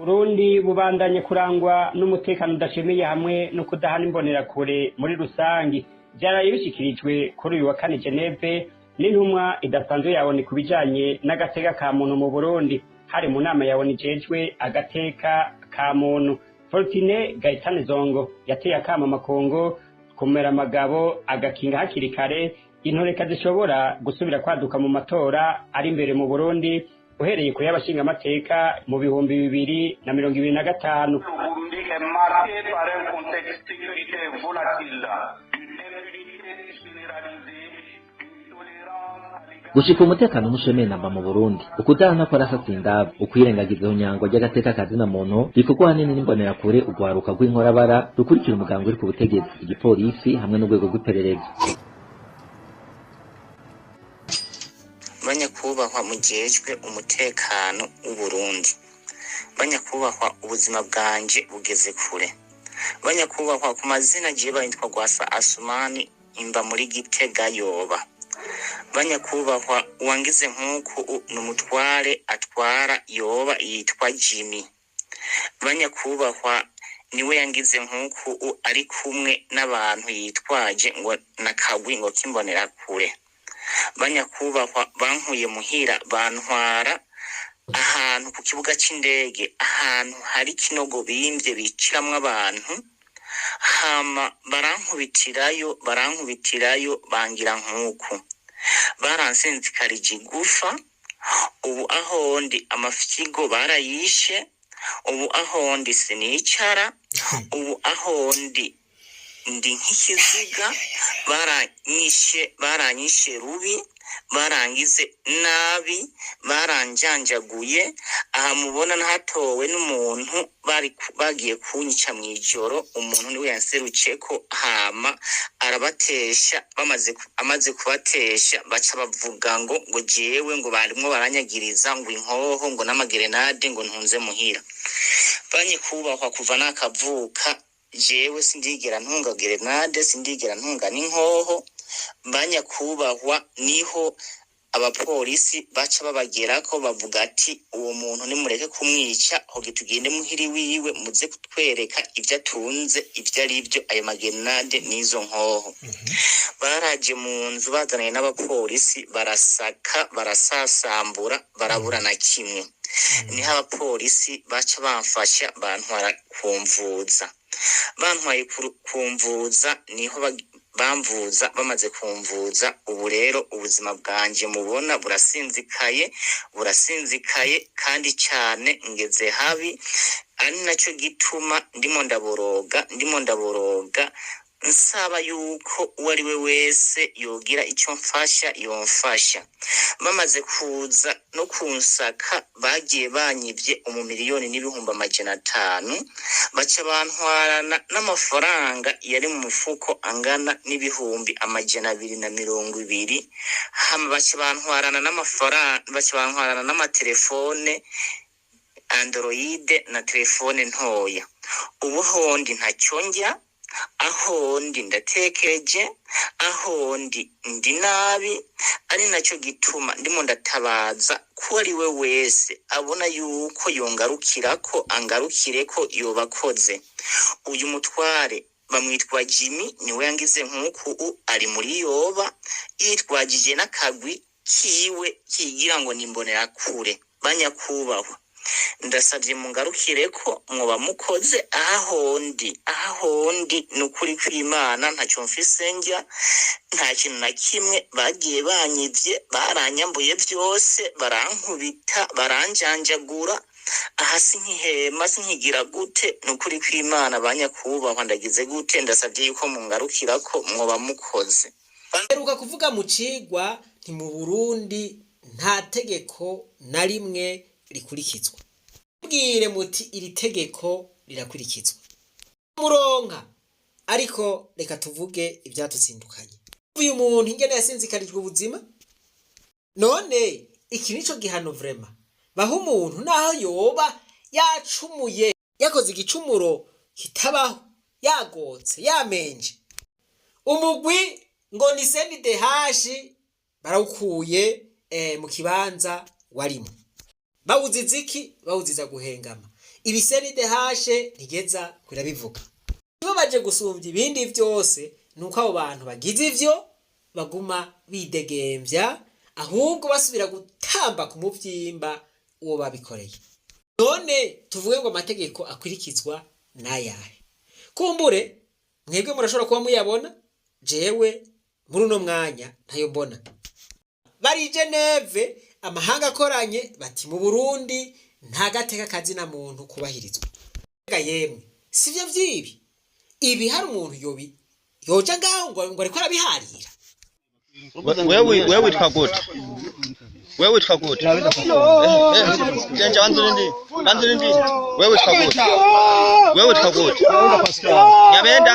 Burundi bubandanye kurangwa n'umutekano udashemeye hamwe no kudahana imbonerakure muri rusangi. Vyaraye bishikirijwe kuri uyu wa kane Geneve n'intumwa idasanzwe yabone ku bijanye n'agateka ka muntu mu Burundi, hari mu nama yabone ijejwe agateka ka muntu. Fortune Gaitane Zongo yateye akama amakungu kumera amagabo agakinga hakiri kare intoreka zishobora gusubira kwaduka mu matora ari imbere mu Burundi uhereye kuri y'abashinga amateka mu 2025. Gushika umutekano mushemeye namba mu Burundi, ukudahana kwa rasatsinda, ukwirengagiza unyango ry'agateka kazina muntu, bikorwa hanini n'imbonerakure ugwaruka rw'inkorabara rukurikira umugambi uri ku butegetsi, igipolisi hamwe n'urwego rw'iperereza. Banyakubahwa mujejwe umutekano w'Uburundi, banyakubahwa ubuzima bwanje bugeze kure, banyakubahwa ku mazina je bayitwa Gwasa Asumani imba muri Gitega yoba, banyakubahwa wangize nk'uko n'umutware atwara yoba yitwa Jimmy, banyakubahwa niwe yangize nk'uko ari kumwe n'abantu yitwaje ngo nakagwi ngo kimbonera kure, banyakubahwa bankuye muhira bantwara ahantu ku kibuga c'indege, ahantu hari kinogo bimvye biciramwo abantu, hama barankubitirayo bangira nk'uko baransinzikarije igufa. Ubu ahondi amafyigo barayishe, ubu ahondi sinicara, ubu ahondi ndi nk'ikiziga, baranyishe rubi, barangize nabi, baranjanjaguye. Aha mubona nahatowe n'umuntu bagiye kunyica mwijoro, umuntu niwe yanseruceko hama arabatesha, amaze kubatesha baca bavuga ngo jewe ngo barimwo baranyagiriza ngo inkoho ngo n'amagerenade ngo ntunze muhira. Banyakubahwa kuva nakavuka jewe sindigera ntunga gerenade, sindigera ntunga n'inkoho. Banyakubahwa niho abapolisi baca babagerako bavuga ati uwo muntu nimureke kumwica, hoge tugende muhiri wiwe muze kutwereka ivyo atunze ivyo ari byo, ayo magerenade n'izo nkoho. Baraje mu nzu bazanaye n'abapolisi barasaka barasasambura barabura na kimwe. Niho abapolisi baca bamfasha bantwara kumvuza, bantwaye kumvuza, niho bamvuza. Bamaze kumvuza, ubu rero ubuzima bwanje mubona burasinzikaye kandi cyane ngeze habi, ari naco gituma ndimo ndaboroga nsaba yuko uwari we wese yogira icyo mfasha yomfasha. Bamaze kuza no kunsaka bagiye banyivye 1,500,000, baca bantwarana n'amafaranga yari mu mufuko angana n'ibihumbi 220, hama baca bantwarana n'amatelefone Android na telefone ntoya. Ubu hondi ntacyo njya, ahondi ndatekereje, ahondi ndi nabi, ari naco gituma ndimo ndatabaza ko ari we wese abona yuko yongarukirako angarukireko yobakoze. Uyu mutware bamwitwa Jimmy niwe yangize nk'uko ari muri yoba yitwagije n'akagwi kiwe kigira ngo nimbonera kure. Banyakubahwa ndasavye mungarukireko mwoba mukoze, ahondi nukuri kw'Imana ntacyo mfise njya, nta kintu na kimwe bagiye banyivye, baranyambuye vyose, barankubita, baranjanjagura. Aha sinkihema sinkigira gute, nukuri kw'Imana banyakubahwa ndagize gute, ndasavye yuko mungarukirako mwoba mukoze. Baheruka kuvuga mu cigwa nti mu Burundi nta tegeko na rimwe rikurikizwa. Bwire muti iri tegeko rirakurikizwa muronka, ariko reka tuvuge ivyatuzindukanye. Uyu muntu ingene yasinzikarijwe ubuzima, none iki nico gihano vrema baho umuntu naho yoba yacumuye, yakoze igicumuro kitabaho, yagotse, yamenje. Umugwi ngo ni CNDH barawukuye mu kibanza warimo. Bawuziza iki? Bawuziza guhengama. ibisenidehashe ntigeza kurabivuga. Nibo baje gusumbya ibindi vyose nuko abo bantu bagize ivyo baguma bidegemvya ahubwo basubira gutamba ku muvyimba uwo babikoreye. None tuvuge ngo amategeko akwirikizwa nayahe? Kumbure mwebwe murashobora kuba muyabona, jewe muri uno mwanya ntayo mbona. Bari Geneve amahanga akoranye bati mu Burundi nta gateka kazina muntu kubahirizwa. Yemwe sivyo vyibi. Ibi hari umuntu yoja ngaho ngo ariko arabiharira. Wewe witwa gute? Wewe witwa gute? Jenja banzu ndi. Wewe witwa gute? Wewe witwa gute? Yabenda?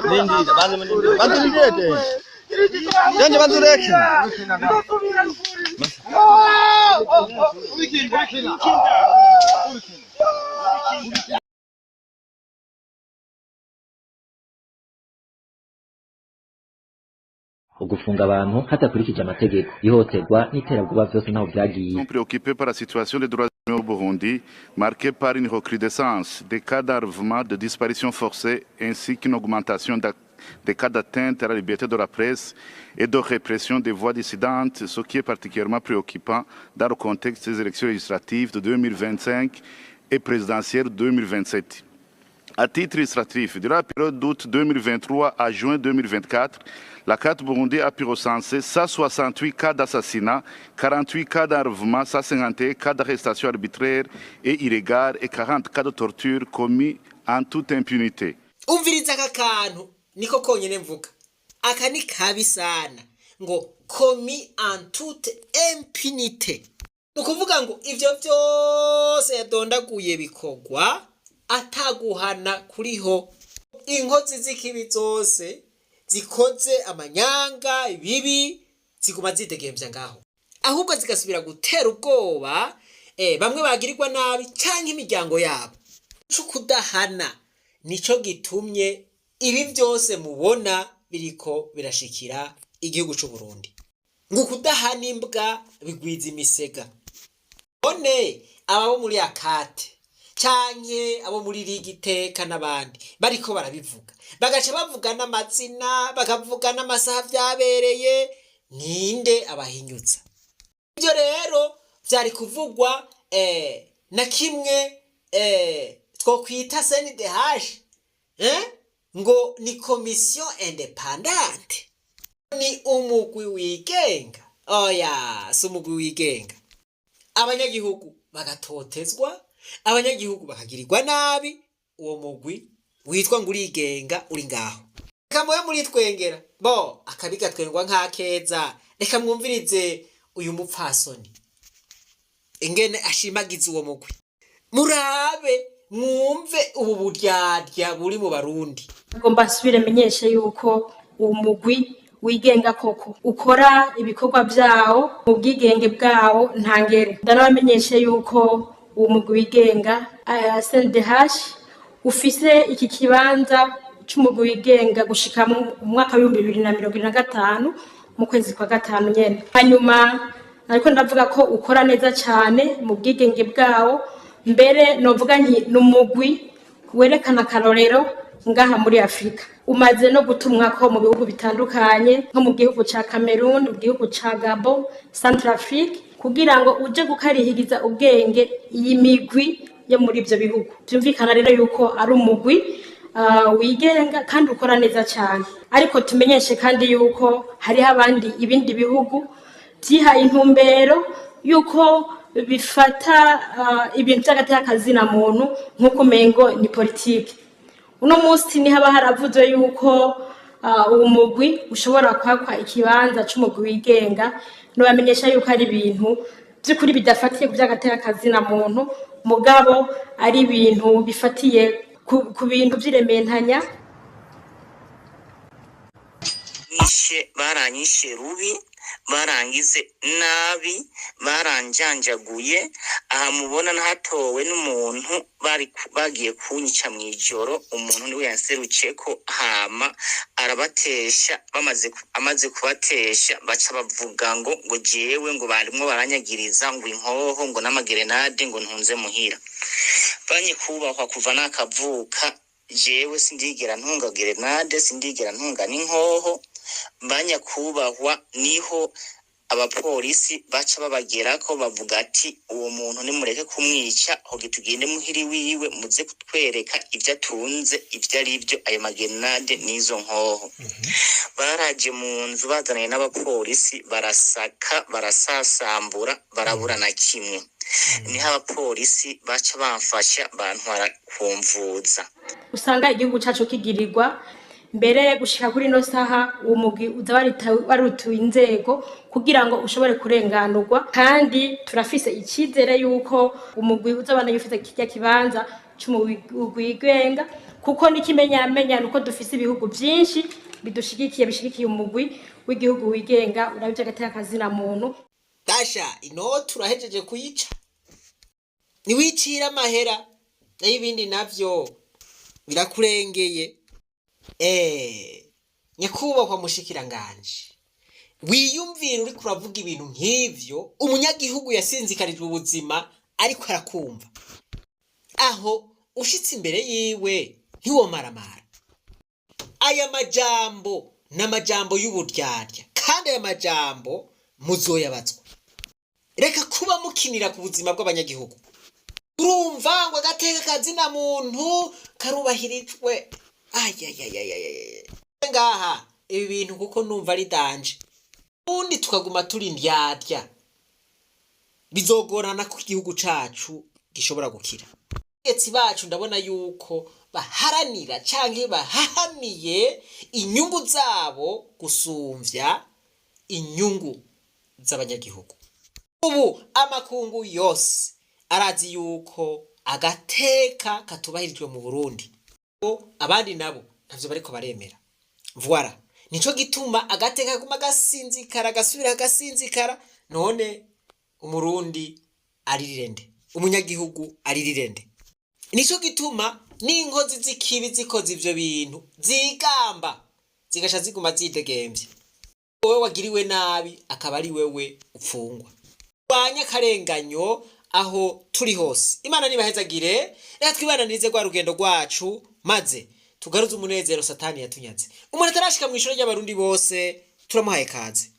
Ndindira banzu ndete. Jenja banzu reke. ugufunga abantu hatakurikije amategeko ihoterwa n'iterabwoba vyose ntaho vyagiye. Préoccupé par la situation des droits humains au Burundi, marquée par une recrudescence des cas d'enlèvement, de disparition forcée, ainsi qu'une augmentation des cas d'atteinte à la liberté de la presse et de répression des voix dissidentes, ce qui est particulièrement préoccupant dans le contexte des élections législatives de 2025 et présidentielles 2027. À titre illustratif, durant la période d'août 2023 à juin 2024, la carte Burundi a pu recenser 168 cas d'assassinat, 48 cas d'enlèvement, 151 cas d'arrestation arbitraire et illégale et 40 cas de torture commis en toute impunité. Umviriza aka kantu niko konyene mvuga. Aka ni kabi sana ngo commis en toute impunité. Nukuvuga ngo ivyo vyose yadondaguye bikogwa ataguhana kuriho. Inkozi z'ikibi zose zikoze amanyanga ibibi ziguma zidegemvya ngaho, ahubwo zigasubira gutera ubwoba bamwe bagirirwa nabi canke imiryango yabo. Kudahana nico gitumye ibi byose mubona biriko birashikira igihugu c'u Burundi. Ngo kudahana imbwa bigwiza imisega. None ababo muri akate canke abo muri Ligiteka n'abandi bariko barabivuga, bagaca bavuga n'amazina, bakavuga n'amasaha vyabereye, ninde abahinyutsa. Ibyo rero vyari kuvugwa na kimwe twokwita CNDH ngo ni commission independante, ni umugwi wigenga. Oya, si umugwi wigenga. Abanyagihugu bagatotezwa, abanyagihugu bakagirirwa nabi, uwo mugwi witwa ngo urigenga uri ngaho. Reka mwe muri twengera bo akabiga twengwa nk'akeza. Reka mwumvirize uyu mupfasoni ingene ashimagiza uwo mugwi, murabe mwumve ubu buryarya buri mu Barundi. Ngomba nsubire menyeshe yuko uwo mugwi wigenga koko ukora ibikorwa vyawo mu bwigenge bwawo ntangere. Ndanabamenyeshe yuko uwo mugwi wigenga CNDH ufise iki kibanza c'umugwi wigenga gushika mu mwaka wa 2025 mu kwezi kwa gatanu nyene. Hanyuma ariko ndavuga ko ukora neza cyane mu bwigenge bwawo, mbere novuga nti numugwi werekana karorero ngaha muri Afrika. Umaze no gutumwa ko mu bihugu bitandukanye nko mu gihugu ca Cameroon, mu gihugu ca Gabon, Centrafrique, kugira ngo uje gukarihiriza ubwenge iyi migwi yo muri ivyo bihugu. Byumvikana rero yuko ari umugwi wigenga kandi ukora neza cyane. Ariko tumenyeshe kandi yuko hari abandi ibindi bihugu byihaye intumbero yuko bifata ibintu by'agateka kazina muntu nk'uko mengo ni politike. Uno munsi ni haba haravuzwe yuko umugwi ushobora kwakwa ikibanza c'umugwi wigenga, no bamenyesha yuko ari ibintu by'ukuri bidafatiye ku by'agateka kazina muntu, mugabo ari ibintu bifatiye ku bintu by'irementanya. Baranyishe rubi barangize nabi baranjanjaguye aha mubona hatowe n'umuntu bagiye kunyica mw'ijoro umuntu niwe yanseruceko hama arabatesha amaze kubatesha baca bavuga ngo jewe ngo barimwo baranyagiriza ngo inkoho ngo n'amagerenade ngo ntunze muhira banye kubahwa kuva nakavuka jewe sindigera ntunga gerenade sindigera ntunga n'inkoho banya kubahwa niho abapolisi baca babagerako bavuga ati uwo muntu nimureke kumwica hoge tugende muhiri wiwe muze kutwereka ivyo atunze ivyo arivyo ayo magerenade n'izo nkoho baraje mu nzu bazananye n'abapolisi barasaka barasasambura barabura na kimwe niho abapolisi baca bamfasha bantwara kumvuza usanga igihugu cacu kigirirwa mbere gushika kuri no saha uwo mugwi uza warutuye inzego kugira ngo ushobore kurenganurwa kandi turafise ikizere yuko umugwi uzabana yufite kijya kibanza cy'umugwi wigenga kuko nikimenyamenya nuko dufise ibihugu byinshi bishigikiye umugwi w'igihugu wigenga urabije gateka kazina muntu dasha ino turahejeje kuyica niwicira amahera n'ibindi navyo birakurengeye nyakubahwa mushikiranganje wiyumvira uri kuravuga ibintu nk'ivyo umunyagihugu yasinzikarijwe ubuzima ariko arakumva aho ushitse imbere yiwe ntiwomaramara aya majambo n'amajambo y'uburyarya kandi aya majambo muzoyabatswa reka kuba mukinira ku buzima bw'abanyagihugu urumva ngo agateka kazina muntu karubahirijwe ngaha ibi bintu kuko numva ari danje ubundi tukaguma turi ndyarya bizogorana ko igihugu cacu gishobora gukira abategetsi bacu ndabona yuko baharanira canke bahahaniye inyungu zabo gusumvya inyungu z'abanyagihugu ubu amakungu yose arazi yuko agateka katubahirijwe mu Burundi abandi nabo ntavyo bariko baremera voilà nico gituma agateka kuma gasinzikara gasubira gasinzikara none umurundi aririrende umunyagihugu aririrende nico gituma n'inkozi zikibi zikoze ivyo bintu zigamba zigasha ziguma zidegemvye wowe wagiriwe nabi akaba ari wewe upfungwa banya karenganyo aho turi hose imana nibahezagire reka twibananize kwa rugendo rwacu maze tugaruze umunezero satani yatunyaze umuntu atarashika mu ishuri ry'abarundi bose turamuhaye kaze